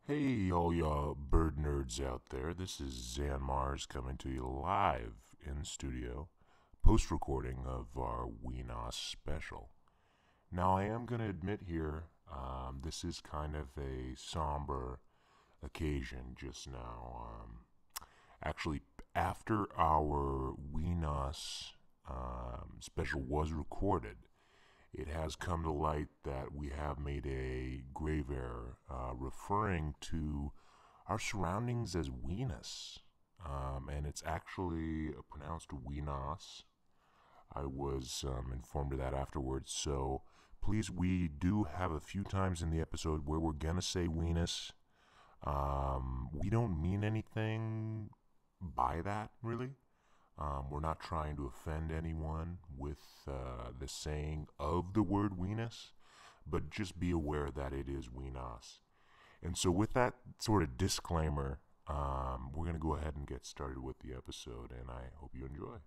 Hey, all y'all bird nerds out there. This is Zan Mars coming to you live in studio, post-recording of our Wenas special. Now, I am going to admit here, this is kind of a somber occasion just now. Actually, after our Wenas special was recorded, it has come to light that we have made a grave error referring to our surroundings as Wenas. And it's actually pronounced Wenas. I was informed of that afterwards. So please, we do have a few times in the episode where we're going to say Wenas. We don't mean anything by that, really. We're not trying to offend anyone with the saying of the word Wenas, but just be aware that it is Wenas. And so with that sort of disclaimer, we're going to go ahead and get started with the episode, and I hope you enjoy.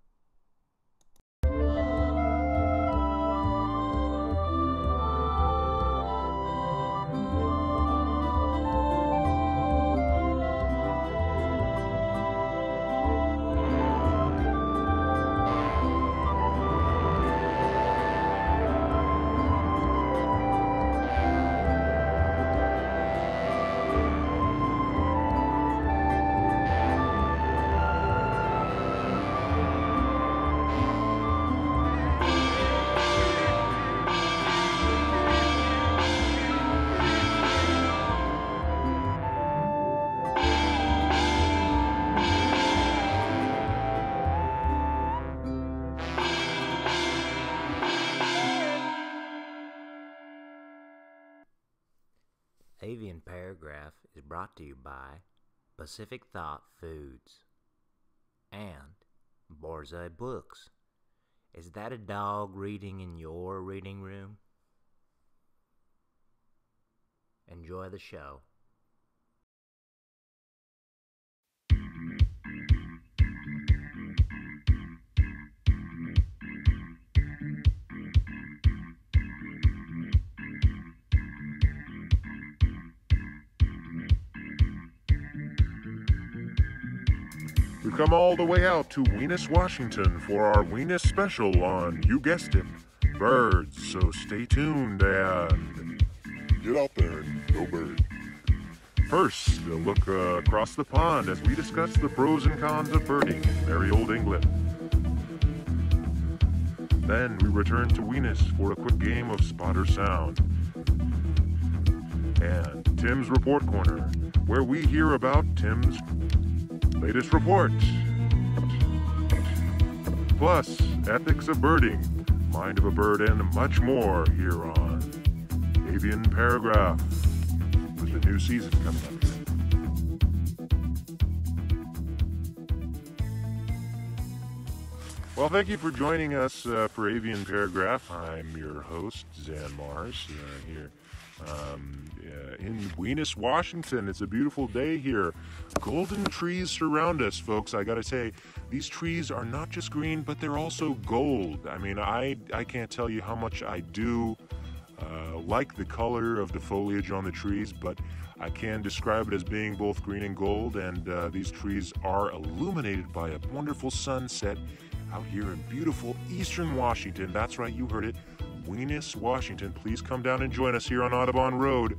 Avian Paragraph is brought to you by Pacific Thought Foods and Borzoi Books. Is that a dog reading in your reading room? Enjoy the show. We've come all the way out to Wenas, Washington for our Wenas special on, you guessed it, birds. So stay tuned and get out there and go bird. First, a look across the pond as we discuss the pros and cons of birding in merry old England. Then we return to Wenas for a quick game of Spot or Sound. And Tim's Report Corner, where we hear about Tim's latest report. Plus, ethics of birding, mind of a bird, and much more here on Avian Paragraph, with the new season coming up. Well, thank you for joining us for Avian Paragraph. I'm your host, Zan Mars, here in Wenas, Washington. It's a beautiful day here. Golden trees surround us, folks. I gotta say, these trees are not just green, but they're also gold. I mean, I can't tell you how much I do like the color of the foliage on the trees, but I can describe it as being both green and gold, and these trees are illuminated by a wonderful sunset out here in beautiful eastern Washington. That's right, you heard it. Wenas, Washington. Please come down and join us here on Audobon Road.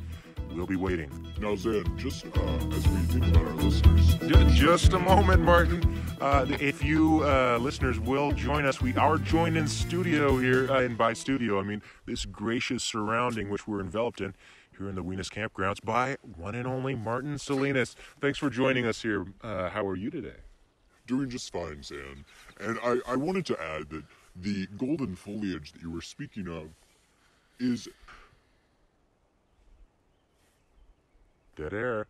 We'll be waiting. Now, Zan, just as we think about our listeners... Just a moment, Martin. If you listeners will join us, we are joined in studio here, and by studio, I mean this gracious surrounding which we're enveloped in here in the Wenas campgrounds by one and only Martin Salinas. Thanks for joining us here. How are you today? Doing just fine, Zan. And I wanted to add that the golden foliage that you were speaking of is... Dead air.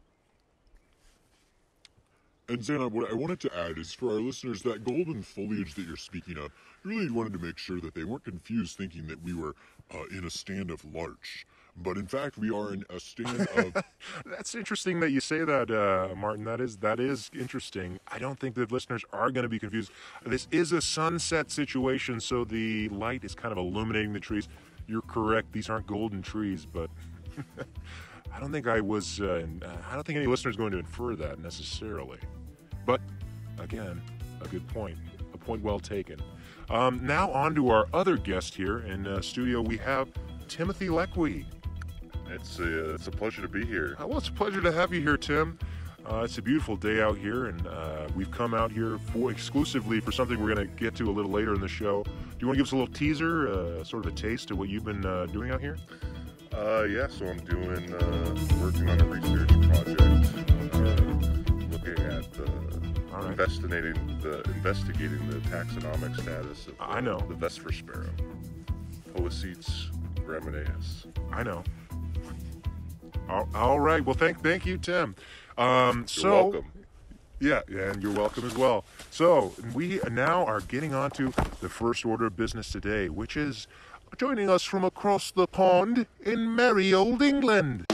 And Zan, what I wanted to add is for our listeners, that golden foliage that you're speaking of, really wanted to make sure that they weren't confused thinking that we were in a stand of larch. But in fact, we are in a stand of... That's interesting that you say that, Martin. That is interesting. I don't think the listeners are going to be confused. This is a sunset situation, so the light is kind of illuminating the trees. You're correct. These aren't golden trees, but I don't think I was. I don't think any listener is going to infer that necessarily. But again, a good point. A point well taken. Now on to our other guest here in studio. We have Timothy Lequi. It's a pleasure to be here. Well, it's a pleasure to have you here, Tim. It's a beautiful day out here, and we've come out here exclusively for something we're going to get to a little later in the show. Do you want to give us a little teaser, sort of a taste of what you've been doing out here? Yeah, so I'm working on a research project, looking at investigating the taxonomic status of the Vesper sparrow, Poacetes gramineus. I know. All right. Well, thank you, Tim. You're welcome. Yeah, and you're welcome as well. So we now are getting on to the first order of business today, which is joining us from across the pond in merry old England.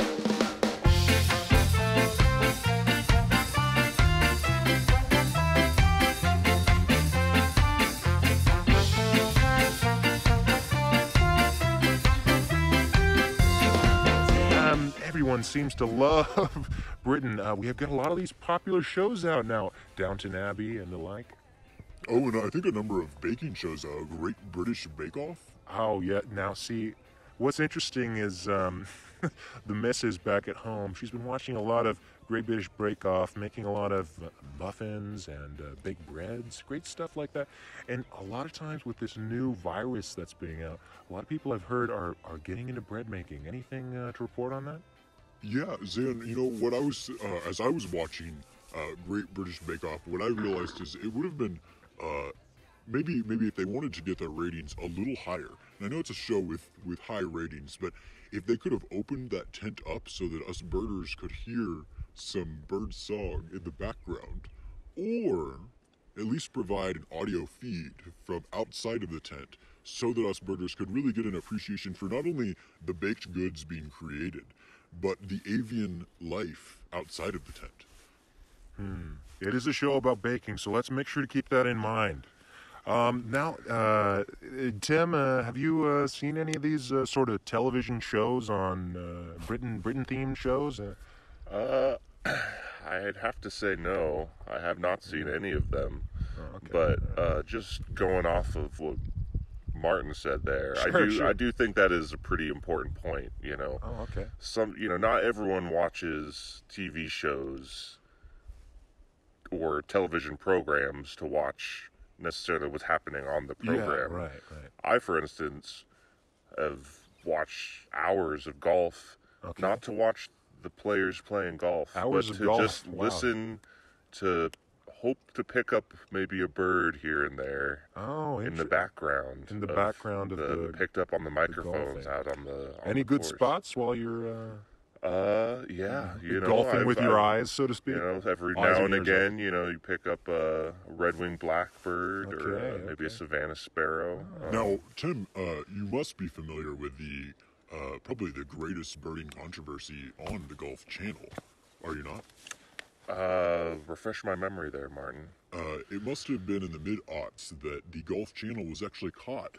Everyone seems to love Britain. We have got a lot of these popular shows out now, Downton Abbey and the like. Oh, and I think a number of baking shows, Great British Bake Off. Oh, yeah. Now, see, what's interesting is the missus back at home. She's been watching a lot of Great British Bake Off, making a lot of muffins and baked breads, great stuff like that. And a lot of times with this new virus that's being out, a lot of people I've heard are getting into bread making. Anything to report on that? Yeah, Zan, you know, what I was, as I was watching Great British Bake Off, what I realized is it would have been, maybe if they wanted to get their ratings a little higher, and I know it's a show with high ratings, but if they could have opened that tent up so that us birders could hear some bird song in the background, or at least provide an audio feed from outside of the tent so that us birders could really get an appreciation for not only the baked goods being created, but the avian life outside of the tent. It is a show about baking, so let's make sure to keep that in mind. Now, Tim, have you seen any of these sort of television shows on Britain-themed shows? I'd have to say no. I have not seen any of them. Oh, okay. But just going off of what Martin said there, Sure. I do think that is a pretty important point, you know. Oh, okay. Not everyone watches TV shows or television programs to watch necessarily what's happening on the program. Yeah, right. I, for instance, have watched hours of golf, not to watch the players playing golf, but to just listen to hope to pick up maybe a bird here and there in the background. In the background of the picked up on the microphones out on the Any the good course. spots while you're yeah, you know, golfing with your eyes, so to speak? You know, every now and again, you know, you pick up a red-winged blackbird or maybe a Savannah sparrow. Now, Tim, you must be familiar with the probably the greatest birding controversy on the Golf Channel, are you not? Refresh my memory there, Martin. It must have been in the mid-aughts that the Golf Channel was actually caught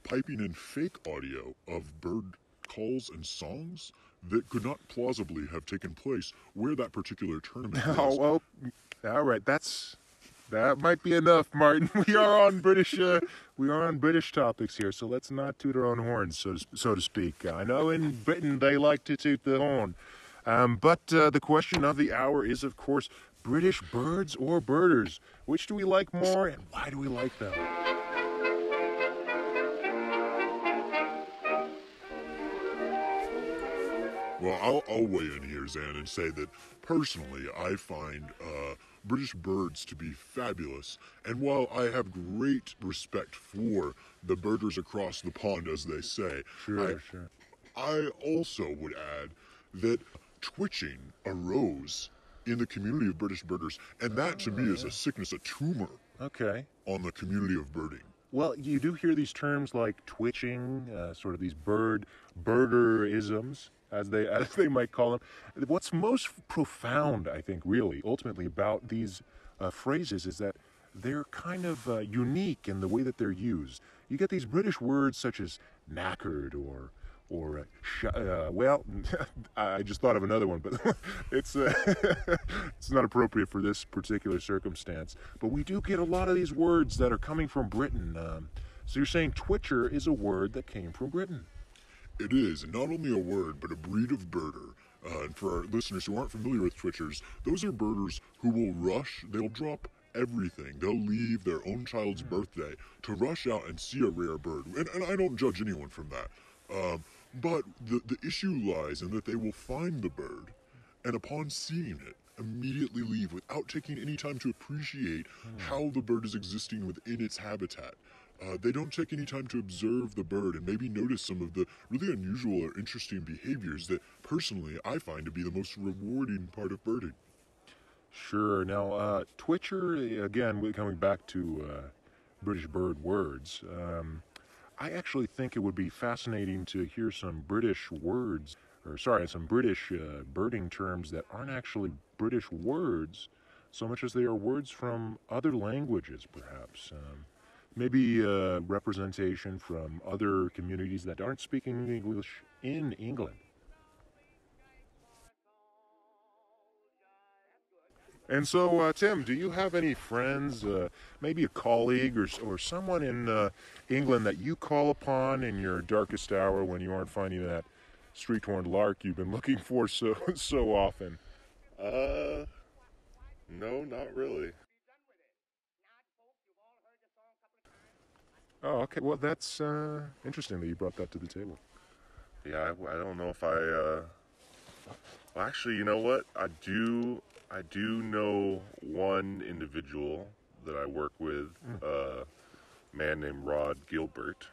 piping in fake audio of bird calls and songs that could not plausibly have taken place where that particular tournament was. Oh, well, all right, that might be enough, Martin. We are on British topics here, so let's not toot our own horns, so to speak. I know in Britain they like to toot the horn. But the question of the hour is, of course, British birds or birders. Which do we like more, and why do we like them? Well, I'll weigh in here, Zan, and say that personally I find British birds to be fabulous. And while I have great respect for the birders across the pond, as they say, Sure. I also would add that twitching arose in the community of British birders, and that to me is a sickness, a tumor on the community of birding. Well, you do hear these terms like twitching, sort of these birderisms, as they might call them. What's most profound, I think, really, ultimately, about these phrases is that they're kind of unique in the way that they're used. You get these British words such as knackered or or well, I just thought of another one, but it's it's not appropriate for this particular circumstance. But we do get a lot of these words that are coming from Britain. So you're saying twitcher is a word that came from Britain? It is, and not only a word, but a breed of birder. And for our listeners who aren't familiar with twitchers, those are birders who will rush, they'll drop everything. They'll leave their own child's birthday to rush out and see a rare bird. And I don't judge anyone from that. But the issue lies in that they will find the bird, and upon seeing it, immediately leave without taking any time to appreciate how the bird is existing within its habitat. They don't take any time to observe the bird and maybe notice some of the really unusual or interesting behaviors that personally I find to be the most rewarding part of birding. Sure. Now, twitcher, again, we're coming back to British bird words. I actually think it would be fascinating to hear some British words, some British birding terms that aren't actually British words so much as they are words from other languages, perhaps. Maybe representation from other communities that aren't speaking English in England. And so, Tim, do you have any friends, maybe a colleague or someone in England that you call upon in your darkest hour when you aren't finding that street-horned lark you've been looking for so often? No, not really. Oh, okay. Well, that's interesting that you brought that to the table. Yeah, I don't know if well, actually, you know what? I do know one individual that I work with, a man named Rod Gilbert.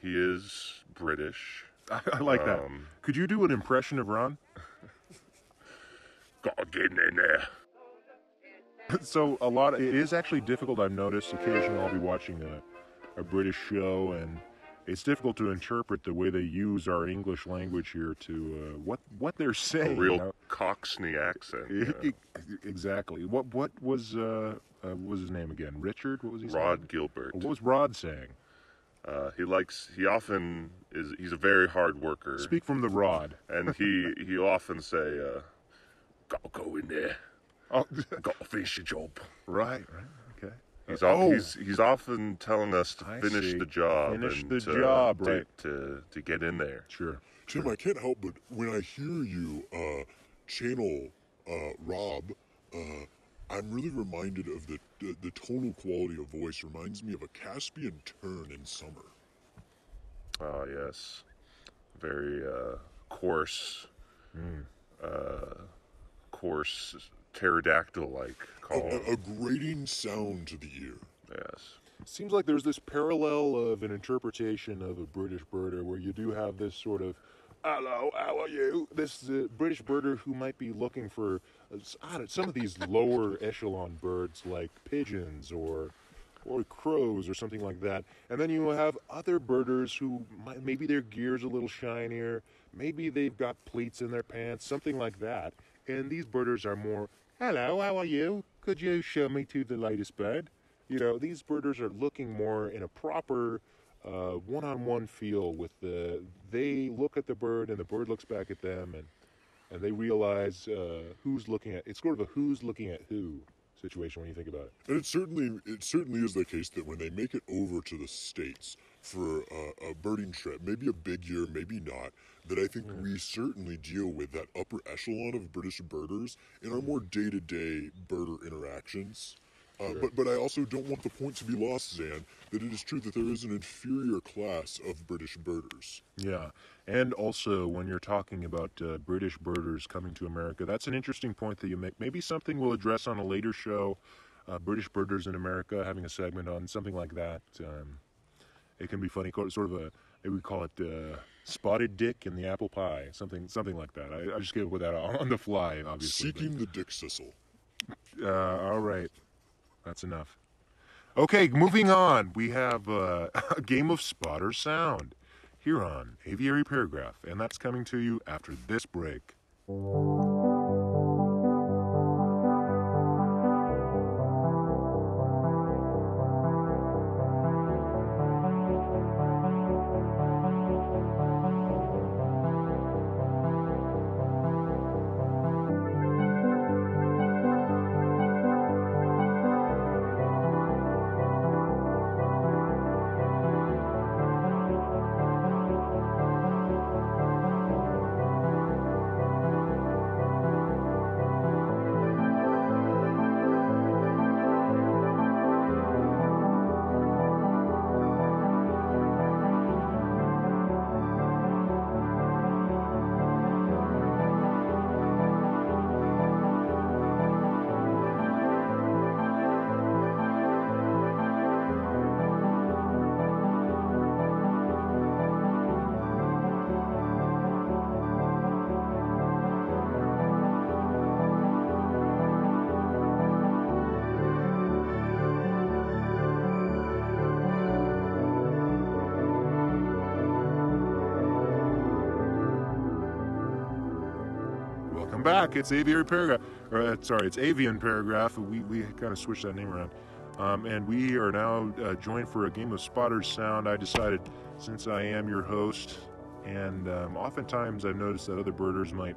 He is British. I like that. Could you do an impression of Ron? Gotta get in there. So it is actually difficult, I've noticed. Occasionally I'll be watching a British show, and it's difficult to interpret the way they use our English language here to what they're saying. A real Cockney accent. Yeah. Exactly. What was his name again? Richard? What was he saying? Rod Gilbert. What was Rod saying? He's a very hard worker. Speak from the Rod. And he'll often say, gotta go in there. Oh, gotta finish the job. Right. Okay. He's often telling us to finish the job. Finish the job, right. To get in there. Sure. Tim, I can't help but when I hear you channel Rob, I'm really reminded of the tonal quality of voice reminds me of a Caspian tern in summer. Oh, yes. Very coarse, coarse pterodactyl-like call. A grating sound to the ear. Yes. Seems like there's this parallel of an interpretation of a British birder where you do have this sort of, hello, how are you? This British birder who might be looking for some of these lower echelon birds like pigeons or crows or something like that. And then you have other birders who maybe their gear's a little shinier, maybe they've got pleats in their pants, something like that. And these birders are more, hello, how are you? Could you show me to the latest bird? You know, these birders are looking more in a proper one-on-one feel with they look at the bird and the bird looks back at them and they realize who's looking at, it's sort of a who's looking at who situation when you think about it. And it certainly is the case that when they make it over to the States for a birding trip, maybe a big year, maybe not, that I think we certainly deal with that upper echelon of British birders in our more day-to-day birder interactions. But I also don't want the point to be lost, Zan, that it is true that there is an inferior class of British birders. Yeah, and also when you're talking about British birders coming to America, that's an interesting point that you make. Maybe something we'll address on a later show, British birders in America, having a segment on something like that. It can be funny, sort of maybe we call it spotted dick in the apple pie, something like that. I just came up with that on the fly, obviously. Seeking the dick sissel. All right. That's enough. Okay, moving on. We have a game of spot or sound here on Aviary Paragraph, and that's coming to you after this break. I'm back. It's Aviary Paragraph. It's Avian Paragraph. We kind of switched that name around. And we are now joined for a game of Spotter's Sound. I decided, since I am your host, and oftentimes I've noticed that other birders might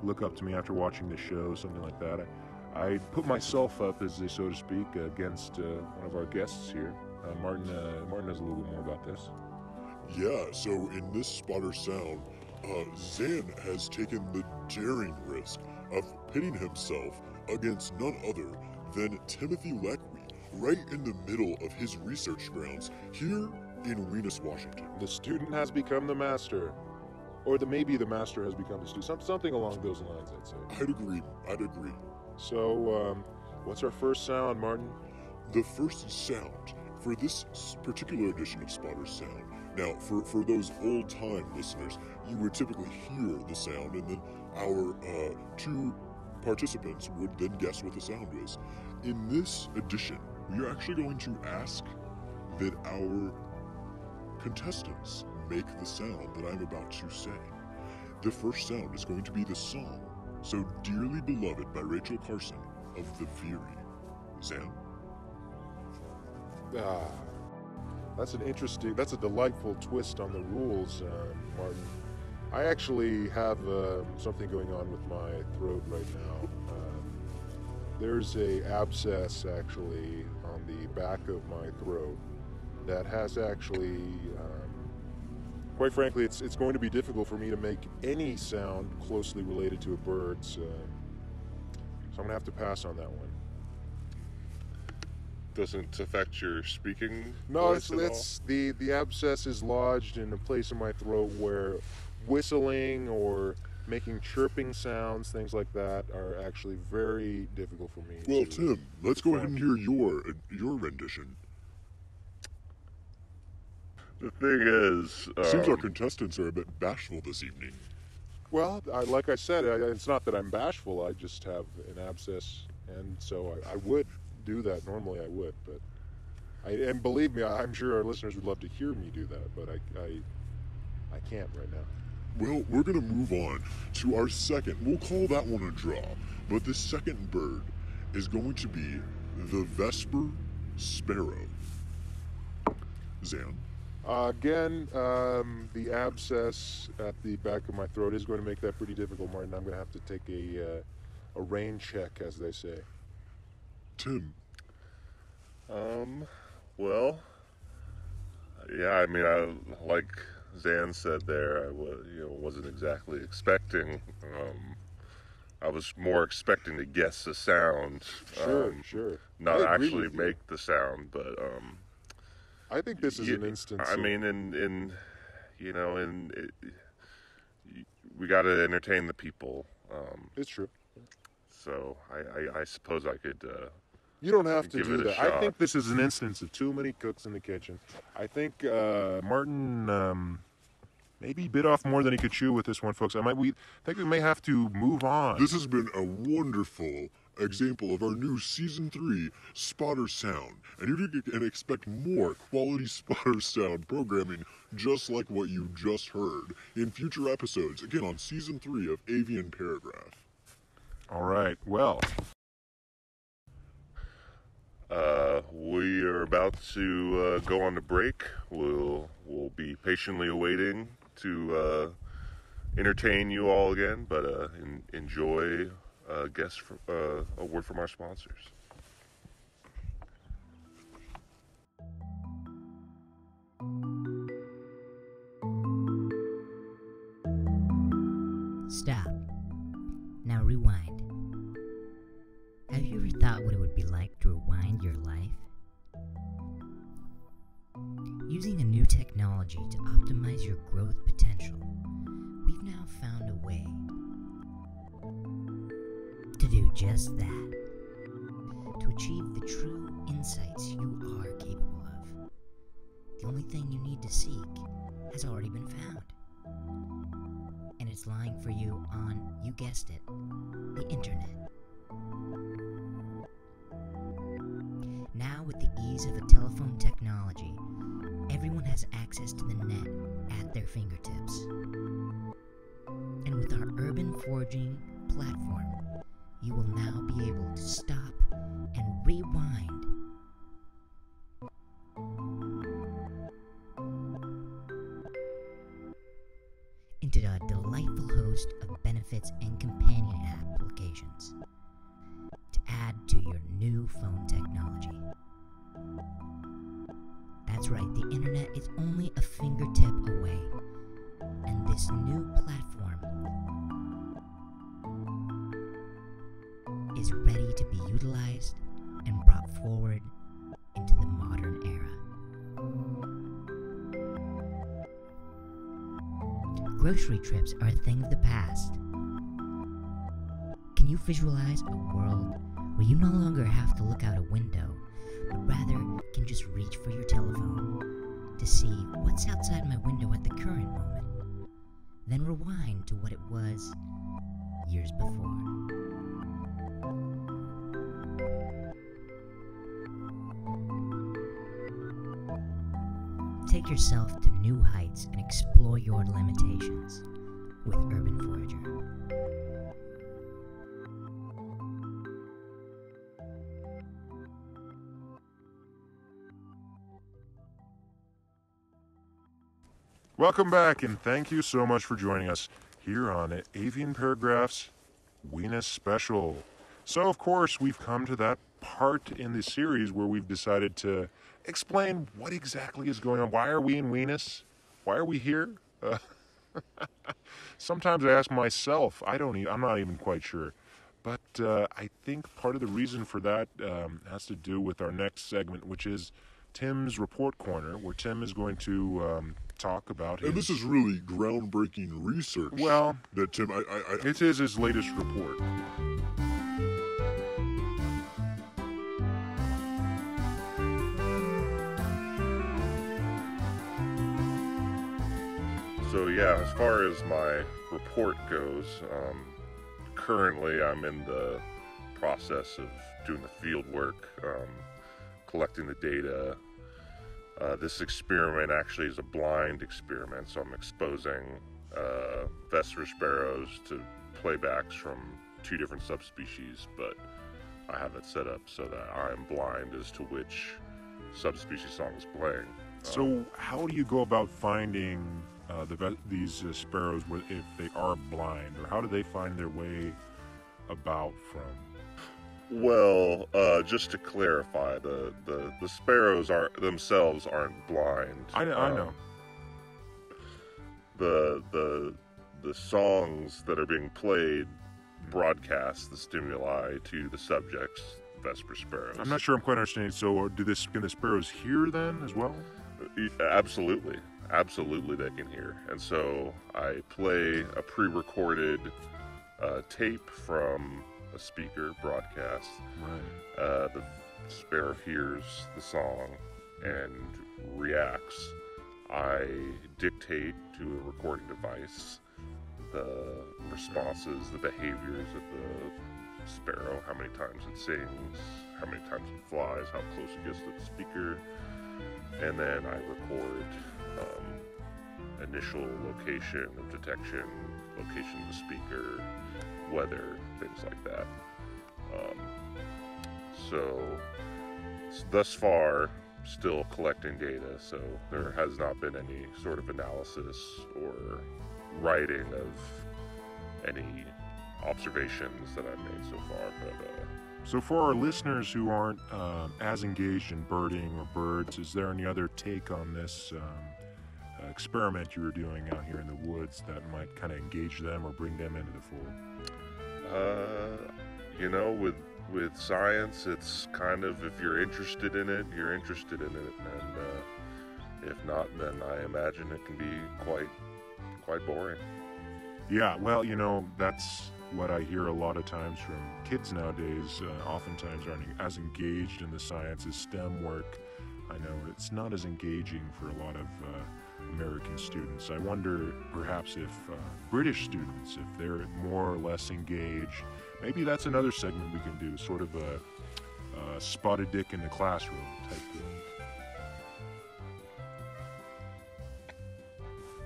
look up to me after watching the show, something like that. I put myself up, so to speak, against one of our guests here. Martin knows a little bit more about this. Yeah, so in this Spotter Sound, Zan has taken the daring risk of pitting himself against none other than Timothy Lequi, right in the middle of his research grounds here in Wenas, Washington. The student has become the master. Or maybe the master has become the student. Something along those lines, I'd say. I'd agree. So, what's our first sound, Martin? The first sound for this particular edition of Spotter Sound. Now, for those old-time listeners, you would typically hear the sound, and then our two participants would then guess what the sound was. In this edition, we are actually going to ask that our contestants make the sound that I'm about to say. The first sound is going to be the song So Dearly Beloved by Rachel Carson of the Aviary. Zan? That's a delightful twist on the rules, Martin. I actually have something going on with my throat right now. There's a abscess actually on the back of my throat that has actually, quite frankly, it's going to be difficult for me to make any sound closely related to a bird, so I'm going to have to pass on that one. Doesn't affect your speaking No, voice at all? it's the abscess is lodged in a place in my throat where whistling or making chirping sounds, things like that, are actually very difficult for me. Well, Tim, let's go ahead and hear your rendition. The thing is... Seems our contestants are a bit bashful this evening. Well, like I said, it's not that I'm bashful, I just have an abscess, and so I would do that. Normally I would, but and believe me, I'm sure our listeners would love to hear me do that, but I can't right now. Well, we're going to move on to our second. We'll call that one a draw, but the second bird is going to be the Vesper Sparrow. Zan? Again, the abscess at the back of my throat is going to make that pretty difficult, Martin. I'm going to have to take a rain check, as they say. Tim? Well, yeah, I mean, like Zan said there, I wasn't exactly expecting. I was more expecting to guess the sound. Sure. Not I agree actually with you. make the sound, but I think this is an instance. I mean, we got to entertain the people. It's true. So I suppose I could. You don't have to give do it a that. I shot. think this is an instance of too many cooks in the kitchen. I think Martin maybe bit off more than he could chew with this one, folks. I think we may have to move on. This has been a wonderful example of our new Season 3 Spotter Sound. And you can expect more quality Spotter Sound programming just like what you just heard in future episodes, again on Season 3 of Avian Paragraph. All right. Well, we are about to go on the break. We'll be patiently awaiting to entertain you all again, but enjoy a word from our sponsors. Stop. Now rewind. Have you ever thought what it would be like to rewind your life? Using a new technology to optimize your growth potential, we've now found a way to do just that. To achieve the true insights you are capable of. The only thing you need to seek has already been found. And it's lying for you on, you guessed it, the internet. Now, with the ease of a telephone technology, everyone has access to the net at their fingertips. And with our urban foraging, platform, you will now be able to stop and rewind into a delightful host of benefits and companion applications to add to your new phone technology. That's right, the internet is only a fingertip away, and this new platform is ready to be utilized and brought forward into the modern era. Grocery trips are a thing of the past. Can you visualize a world where you no longer have to look out a window, but rather can just reach for your telephone to see what's outside my window at the current moment, then rewind to what it was years before? Take yourself to new heights and explore your limitations with Urban Forager. Welcome back, and thank you so much for joining us here on Avian Paragraph's Wenas Special. So, of course, we've come to that part in the series where we've decided to explain what exactly is going on. Why are we in Wenas? Why are we here? Sometimes I ask myself. I'm not even quite sure. But I think part of the reason for that has to do with our next segment, which is Tim's Report Corner, where Tim is going to talk about his... And this is really groundbreaking research. Well, that Tim, it is his latest report. So yeah, as far as my report goes, currently I'm in the process of doing the field work, collecting the data. This experiment actually is a blind experiment, so I'm exposing Vesper sparrows to playbacks from 2 different subspecies, but I have it set up so that I'm blind as to which subspecies song is playing. So how do you go about finding these sparrows if they are blind, or how do they find their way about from? Well, just to clarify, the sparrows themselves aren't blind. I know. The songs that are being played broadcast the stimuli to the subjects, Vesper sparrows. I'm not sure I'm quite understanding. So can the sparrows hear then as well? Absolutely. Absolutely they can hear. And so I play a pre-recorded tape from a speaker broadcast. Right. The sparrow hears the song and reacts. I dictate to a recording device the responses, the behaviors of the sparrow, how many times it sings, how many times it flies, how close it gets to the speaker, and then I record initial location of detection, location of the speaker, weather, things like that. So thus far, still collecting data, so there has not been any sort of analysis or writing of any observations that I've made so far. But so for our listeners who aren't as engaged in birding or birds, is there any other take on this experiment you were doing out here in the woods that might kind of engage them or bring them into the fold? You know, with science, it's kind of, if you're interested in it, you're interested in it, and if not, then I imagine it can be quite boring. Yeah, well, you know, that's what I hear a lot of times from kids nowadays. Oftentimes aren't as engaged in the sciences, STEM work. I know it's not as engaging for a lot of American students. I wonder perhaps if British students, if they're more or less engaged, maybe that's another segment we can do, sort of a spotted dick in the classroom type thing.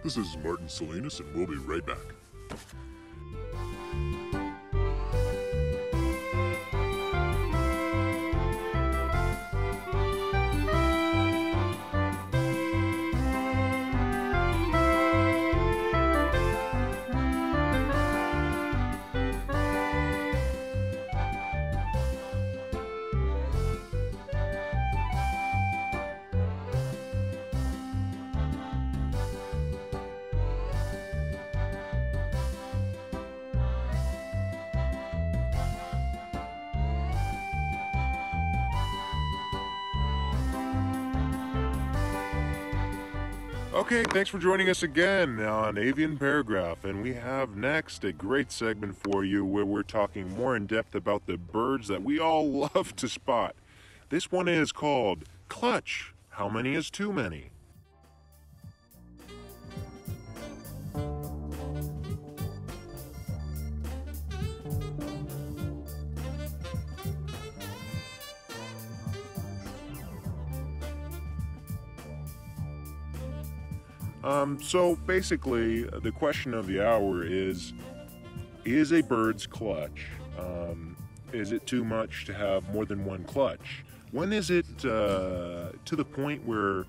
This is Martin Salinas, and we'll be right back. Okay, thanks for joining us again on Avian Paragraph, and we have next a great segment for you where we're talking more in depth about the birds that we all love to spot. This one is called Clutch. How many is too many? So basically, the question of the hour is a bird's clutch, is it too much to have more than one clutch? When is it to the point where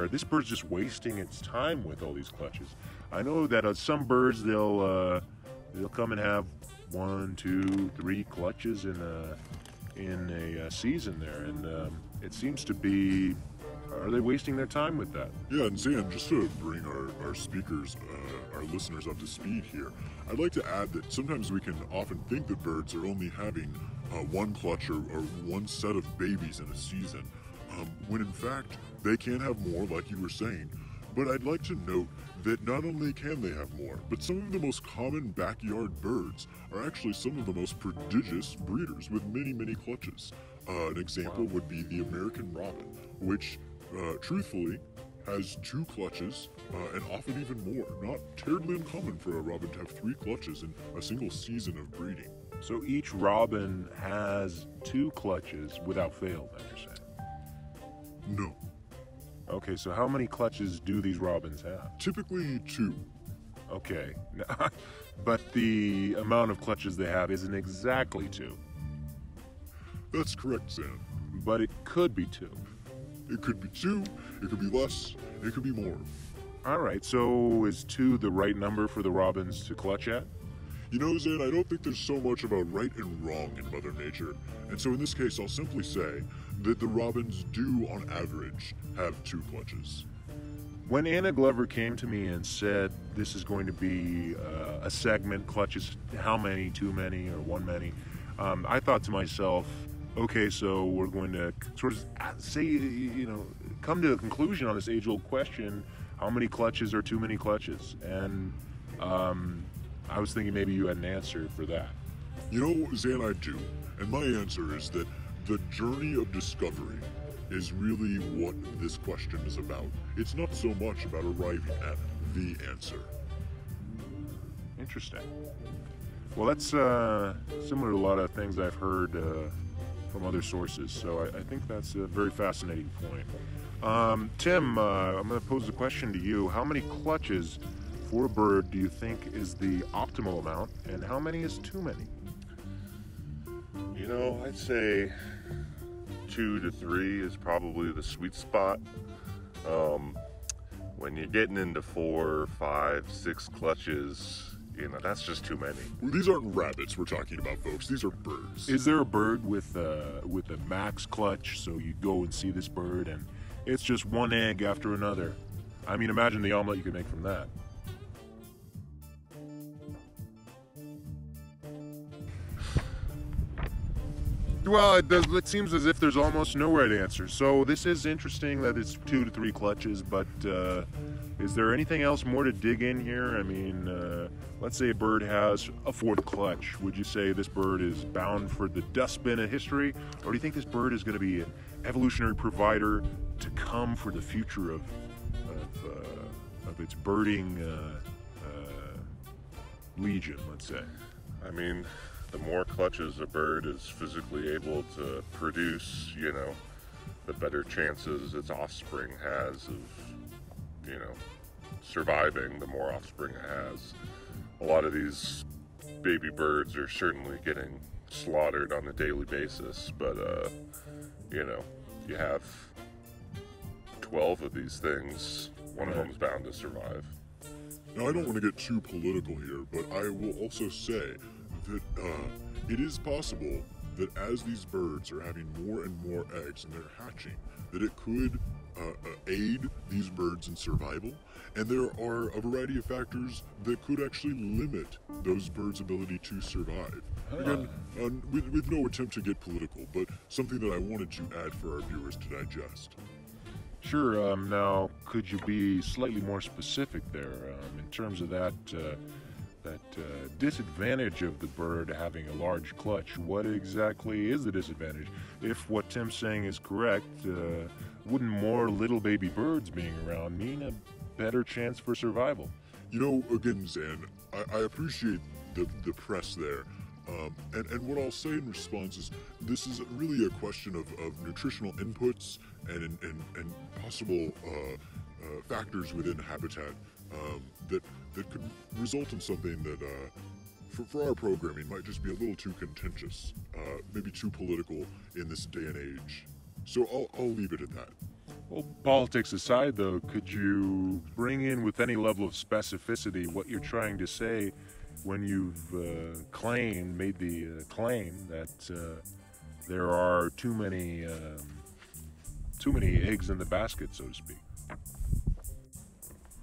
this bird's just wasting its time with all these clutches? I know that some birds, they'll come and have 1, 2, 3 clutches in a season there, and it seems to be, are they wasting their time with that? Yeah, and Zan, just to bring our speakers, our listeners up to speed here, I'd like to add that sometimes we can often think that birds are only having one clutch or one set of babies in a season, when in fact they can have more, like you were saying. But I'd like to note that not only can they have more, but some of the most common backyard birds are actually some of the most prodigious breeders with many, many clutches. An example would be the American robin, which truthfully has 2 clutches and often even more. Not terribly uncommon for a robin to have 3 clutches in a single season of breeding. So each robin has 2 clutches without fail, then you're saying? No. Okay, so how many clutches do these robins have? Typically 2. Okay, but the amount of clutches they have isn't exactly 2. That's correct, Sam. But it could be 2. It could be 2, it could be less, it could be more. All right, so is 2 the right number for the robins to clutch at? You know, Zan, I don't think there's so much about right and wrong in Mother Nature. And so in this case, I'll simply say that the robins do, on average, have 2 clutches. When Anna Glover came to me and said this is going to be a segment, clutches, how many, too many, or one many, I thought to myself, okay, so we're going to sort of say, come to a conclusion on this age-old question, how many clutches are too many clutches? And I was thinking maybe you had an answer for that. You know, Zan, I do. And my answer is that the journey of discovery is really what this question is about. It's not so much about arriving at the answer. Interesting. Well, that's similar to a lot of things I've heard from other sources, so I think that's a very fascinating point. Tim, I'm going to pose the question to you. How many clutches for a bird do you think is the optimal amount, and how many is too many? You know, I'd say 2 to 3 is probably the sweet spot. When you're getting into 4, 5, 6 clutches, that's just too many. Well, these aren't rabbits we're talking about, folks. These are birds. Is there a bird with a max clutch, so you go and see this bird and it's just one egg after another? I mean, imagine the omelet you could make from that. Well, it seems as if there's almost no right answer. So this is interesting that it's 2 to 3 clutches, but is there anything else more to dig in here? I mean, let's say a bird has a 4th clutch. Would you say this bird is bound for the dustbin of history? Or do you think this bird is going to be an evolutionary provider to come for the future of its birding legion, let's say? I mean, the more clutches a bird is physically able to produce, the better chances its offspring has of, surviving, the more offspring it has. A lot of these baby birds are certainly getting slaughtered on a daily basis, but, you have 12 of these things, one of them's bound to survive. Now, I don't want to get too political here, but I will also say that it is possible that as these birds are having more and more eggs and they're hatching, that it could aid these birds in survival, and there are a variety of factors that could actually limit those birds' ability to survive. Again, with no attempt to get political, but something that I wanted to add for our viewers to digest. Sure. Now, could you be slightly more specific there in terms of that disadvantage of the bird having a large clutch? What exactly is the disadvantage? If what Tim's saying is correct, wouldn't more little baby birds being around mean a better chance for survival? You know, again, Zan, I appreciate the press there. And what I'll say in response is this is really a question of nutritional inputs and possible factors within habitat that could result in something that for our programming might just be a little too contentious, maybe too political in this day and age. So I'll leave it at that. Well, politics aside, though, could you bring in with any level of specificity what you're trying to say when you've made the claim that there are too many eggs in the basket, so to speak?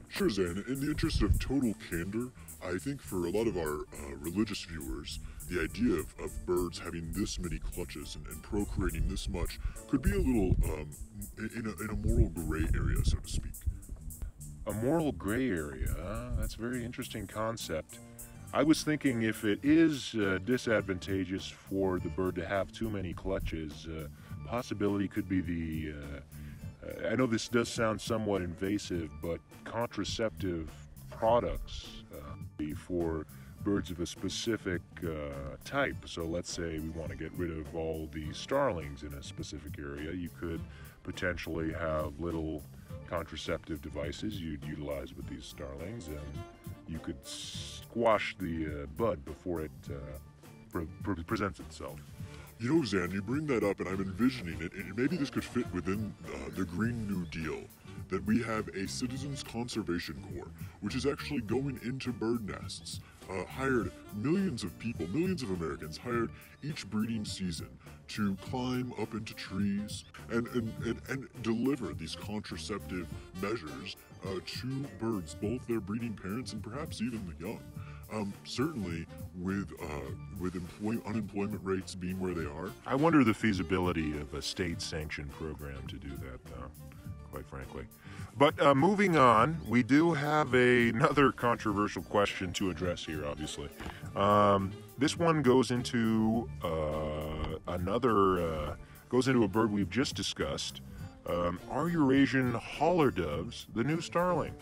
Sure, Zan. In the interest of total candor, I think for a lot of our religious viewers, the idea of birds having this many clutches and procreating this much could be a little in a moral gray area, so to speak. A moral gray area? That's a very interesting concept. I was thinking if it is disadvantageous for the bird to have too many clutches, possibility could be the, I know this does sound somewhat invasive, but contraceptive products for birds of a specific type. So let's say we want to get rid of all the starlings in a specific area. You could potentially have little contraceptive devices you'd utilize with these starlings, and you could squash the bud before it presents itself. You know, Zan, you bring that up, and I'm envisioning it, and maybe this could fit within the Green New Deal, that we have a Citizens Conservation Corps, which is actually going into bird nests, hired millions of people, millions of Americans, hired each breeding season to climb up into trees and deliver these contraceptive measures to birds, both their breeding parents and perhaps even the young. Certainly, with unemployment rates being where they are, I wonder the feasibility of a state-sanctioned program to do that, though, quite frankly. But moving on, we do have another controversial question to address here, obviously. This one goes into goes into a bird we've just discussed. Are Eurasian holler doves the new starling?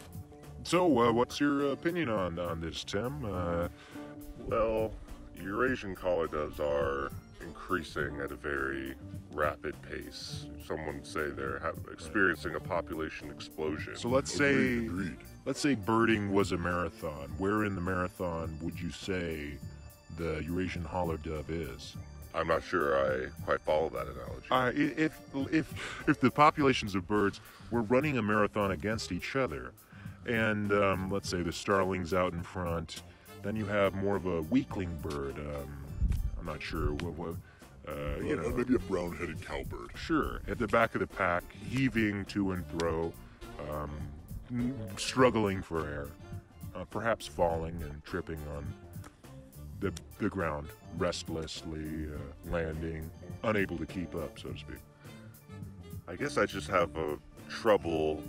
So, what's your opinion on this, Tim? Well, Eurasian collar doves are increasing at a very rapid pace. Some would say they're experiencing a population explosion. So let's say birding was a marathon. Where in the marathon would you say the Eurasian holler dove is? I'm not sure I quite follow that analogy. If the populations of birds were running a marathon against each other, and let's say the starling's out in front, then you have more of a weakling bird. I'm not sure what maybe a brown-headed cowbird. Sure, at the back of the pack, heaving to and fro, struggling for air, perhaps falling and tripping on the ground, restlessly landing, unable to keep up, so to speak. I guess I just have trouble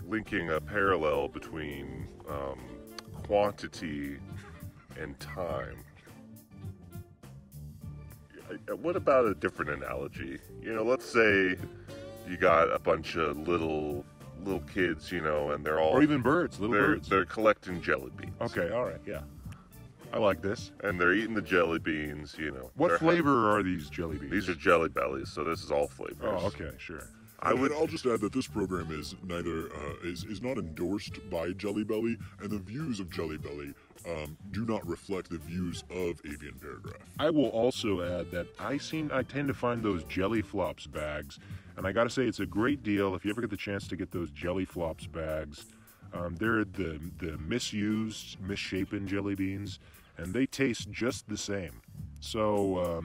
linking a parallel between quantity and time. What about a different analogy? You know, let's say you got a bunch of little kids, you know, and they're all... Or even birds, birds. They're collecting jelly beans. Okay, all right, yeah. I like this. And they're eating the jelly beans, you know. What flavor are these jelly beans? These are Jelly Bellies, so this is all flavors. Oh, okay, sure. I'll just add that this program is is not endorsed by Jelly Belly, and the views of Jelly Belly do not reflect the views of Avian Paragraph. I will also add that I tend to find those Jelly Flops bags, and I gotta say it's a great deal if you ever get the chance to get those Jelly Flops bags. They're the misused, misshapen jelly beans, and they taste just the same. So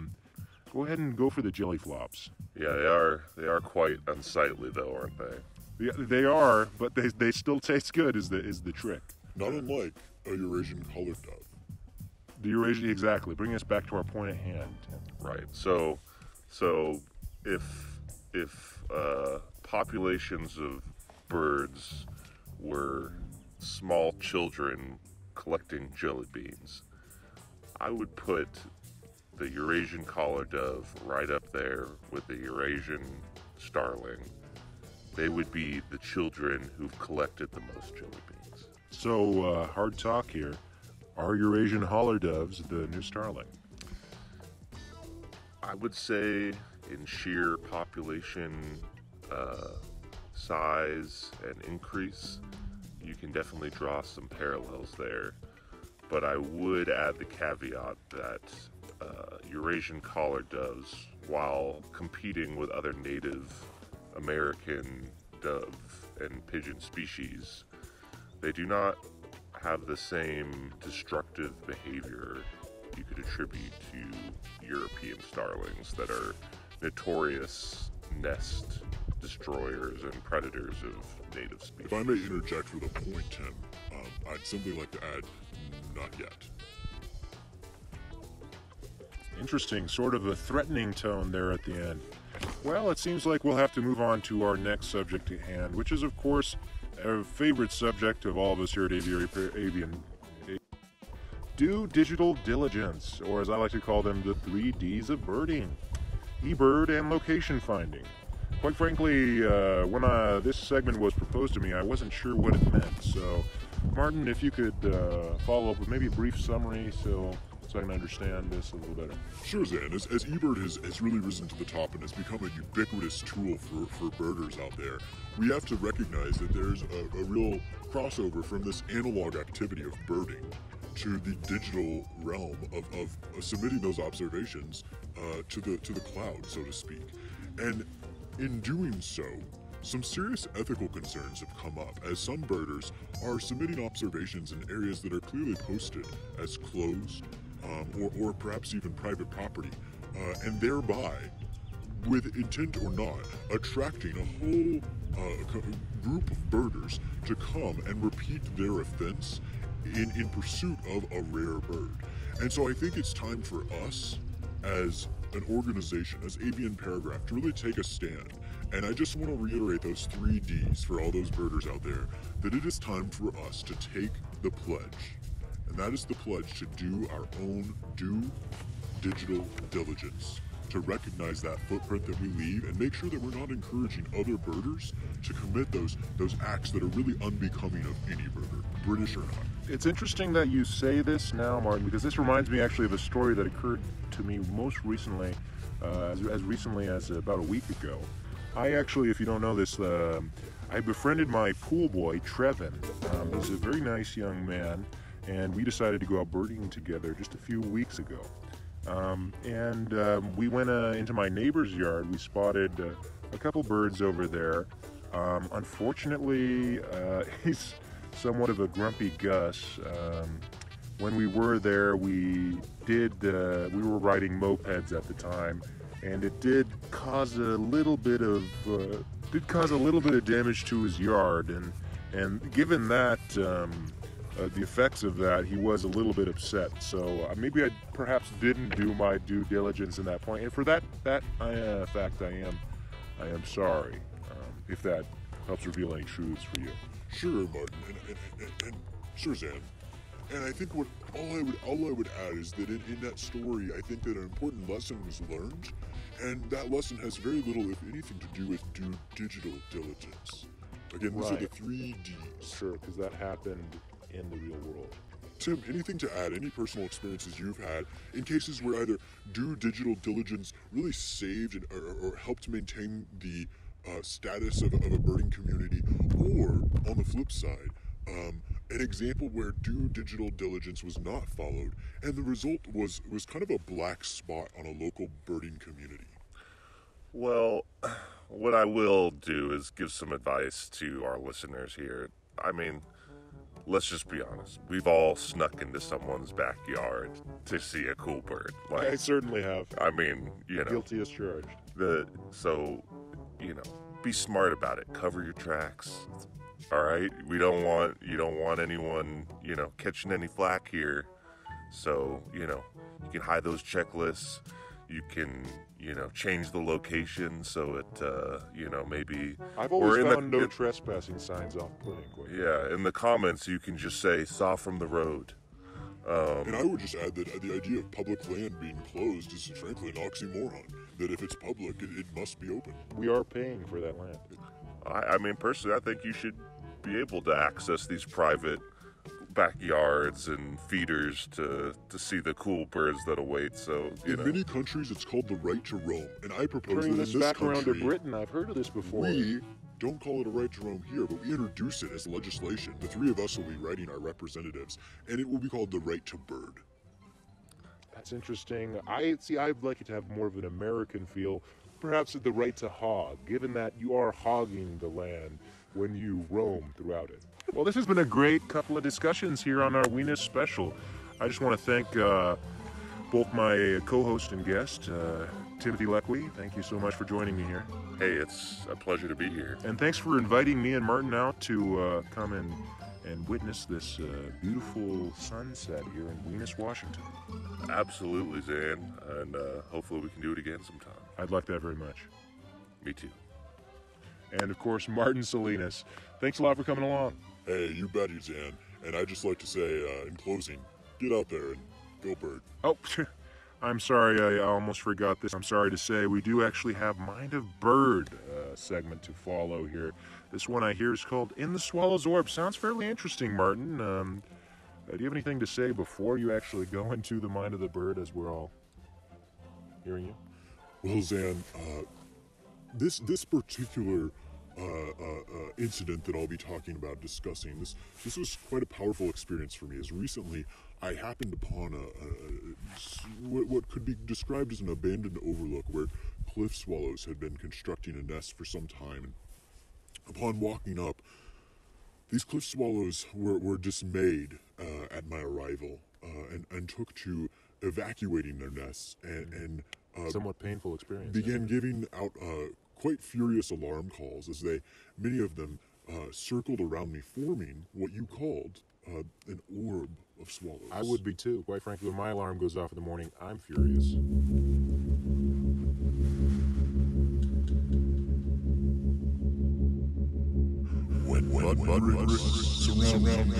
go ahead and go for the Jelly Flops. Yeah, they are quite unsightly though, aren't they? Yeah, they are, but they still taste good. Is the trick? Not unlike a Eurasian collared dove. The Eurasian, exactly. Bring us back to our point at hand. Right. So if if populations of birds were small children collecting jelly beans, I would put the Eurasian collar dove right up there with the Eurasian starling. They would be the children who've collected the most jelly beans. So, hard talk here. Are Eurasian holler doves the new starling? I would say in sheer population size and increase, you can definitely draw some parallels there. But I would add the caveat that Eurasian collar doves, while competing with other native American dove and pigeon species, they do not have the same destructive behavior you could attribute to European starlings that are notorious nest destroyers and predators of native species. If I may interject with a point, Tim, I'd simply like to add, not yet. Interesting, sort of a threatening tone there at the end. Well, it seems like we'll have to move on to our next subject at hand, which is, of course, a favorite subject of all of us here at Avian. Do digital diligence, or as I like to call them, the 3 Ds of birding. eBird and location finding. Quite frankly, when this segment was proposed to me, I wasn't sure what it meant. So, Martin, if you could follow up with maybe a brief summary so I can understand this a little better. Sure, Zan. As eBird has really risen to the top and has become a ubiquitous tool for birders out there, we have to recognize that there's a real crossover from this analog activity of birding to the digital realm of submitting those observations to the cloud, so to speak. And in doing so, some serious ethical concerns have come up as some birders are submitting observations in areas that are clearly posted as closed or perhaps even private property, and thereby, with intent or not, attracting a whole group of birders to come and repeat their offense in pursuit of a rare bird. And so I think it's time for us as an organization, as Avian Paragraph, to really take a stand. And I just want to reiterate those 3 Ds for all those birders out there, that it is time for us to take the pledge. And that is the pledge to do our own due digital diligence, to recognize that footprint that we leave and make sure that we're not encouraging other birders to commit those acts that are really unbecoming of any birder, British or not. It's interesting that you say this now, Martin, because this reminds me actually of a story that occurred to me most recently, as recently as about a week ago. I actually, if you don't know this, I befriended my pool boy, Trevin. He's a very nice young man, and we decided to go out birding together just a few weeks ago. We went into my neighbor's yard. We spotted a couple birds over there. Unfortunately, he's somewhat of a grumpy Gus. When we were there, we were riding mopeds at the time, and it did cause a little bit of damage to his yard, and given that the effects of that, he was a little bit upset. So maybe I perhaps didn't do my due diligence in that point, and for that fact, I am sorry. If that helps reveal any truths for you. Sure, Martin, and sure, Zan. And I think all I would add is that in that story, I think that an important lesson was learned, and that lesson has very little, if anything, to do with due digital diligence. Again, these are the 3 Ds. Sure, because that happened in the real world. Tim, anything to add? Any personal experiences you've had in cases where either due digital diligence really saved or helped maintain the status of a birding community, or on the flip side, an example where due digital diligence was not followed, and the result was kind of a black spot on a local birding community? Well, what I will do is give some advice to our listeners here. I mean, let's just be honest. We've all snuck into someone's backyard to see a cool bird. I certainly have. I mean, Guilty as charged. Be smart about it. Cover your tracks. All right? You don't want anyone, catching any flack here. So, you can hide those checklists. you can, change the location so it, maybe... I've always or found no trespassing signs off-putting. Yeah, in the comments you can just say, saw from the road. And I would just add that the idea of public land being closed is frankly an oxymoron. That if it's public, it must be open. We are paying for that land. I mean, personally, I think you should be able to access these private backyards and feeders to see the cool birds that await. So, in many countries, it's called the right to roam, and I propose Bring that this in this back around country, to Britain. I've heard of this before. we don't call it a right to roam here, but we introduce it as legislation. The three of us will be writing our representatives, and it will be called the right to bird. That's interesting. I'd like it to have more of an American feel. Perhaps the right to hog, given that you are hogging the land when you roam throughout it. Well, this has been a great couple of discussions here on our Wenas special. I just want to thank both my co-host and guest, Timothy Leckwey. Thank you so much for joining me here. Hey, it's a pleasure to be here. And thanks for inviting me and Martin out to come and witness this beautiful sunset here in Wenas, Washington. Absolutely, Zan, and hopefully we can do it again sometime. I'd like that very much. Me too. And of course, Martin Salinas. Thanks a lot for coming along. Hey, you bet, Zan. And I'd just like to say, in closing, get out there and go bird. Oh, I'm sorry, I almost forgot this. I'm sorry to say we do actually have Mind of Bird segment to follow here. This one I hear is called In the Swallow's Orb. Sounds fairly interesting, Martin. Do you have anything to say before you actually go into the Mind of the Bird as we're all hearing you? Well, Zan, this particular incident that I'll be talking about, discussing, this was quite a powerful experience for me, as recently I happened upon what could be described as an abandoned overlook where cliff swallows had been constructing a nest for some time. And upon walking up, these cliff swallows were dismayed at my arrival and took to evacuating their nests and somewhat painful experience. Began giving out quite furious alarm calls as many of them circled around me, forming what you called an orb of swallows. I would be too. Quite frankly, when my alarm goes off in the morning, I'm furious. When surround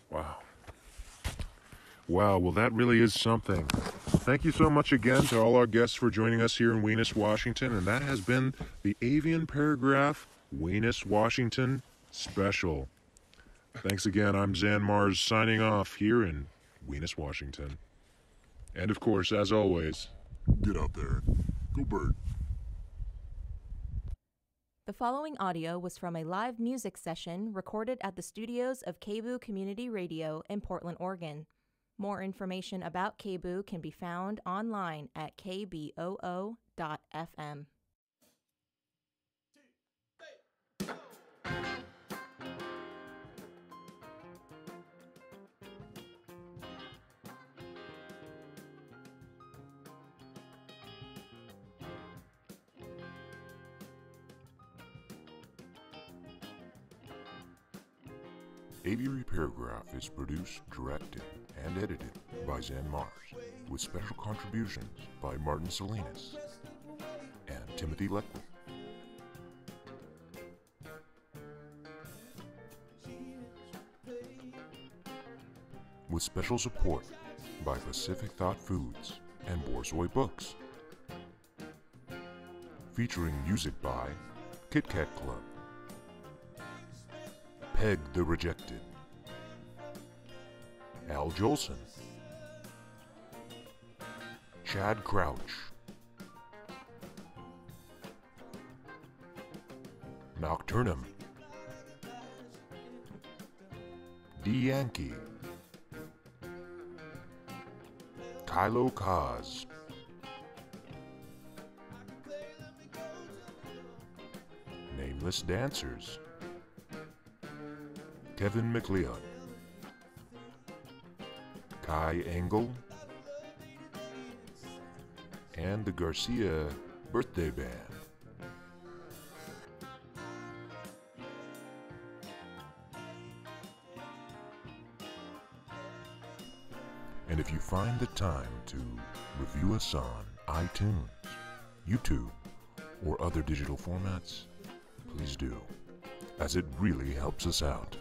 Wow. Wow, well, that really is something. Thank you so much again to all our guests for joining us here in Wenas, Washington, and that has been the Avian Paragraph Wenas, Washington special. Thanks again. I'm Zan Mars signing off here in Wenas, Washington. And of course, as always, Get out there. Go bird. The following audio was from a live music session recorded at the studios of KBOO Community Radio in Portland, Oregon. More information about KBOO can be found online at kboo.fm. Aviary Paragraph is produced, directed, and edited by Zan Mars, with special contributions by Martin Salinas and Timothy Leckwith. With special support by Pacific Thought Foods and Borzoi Books. Featuring music by Kit Kat Club, Peg the Rejected, Al Jolson, Chad Crouch, Nocturnum, D Yankee, Kylo Kaz, Nameless Dancers, Kevin McLeod, Kai Engel, and the Garcia Birthday Band. And if you find the time to review us on iTunes, YouTube, or other digital formats, please do, as it really helps us out.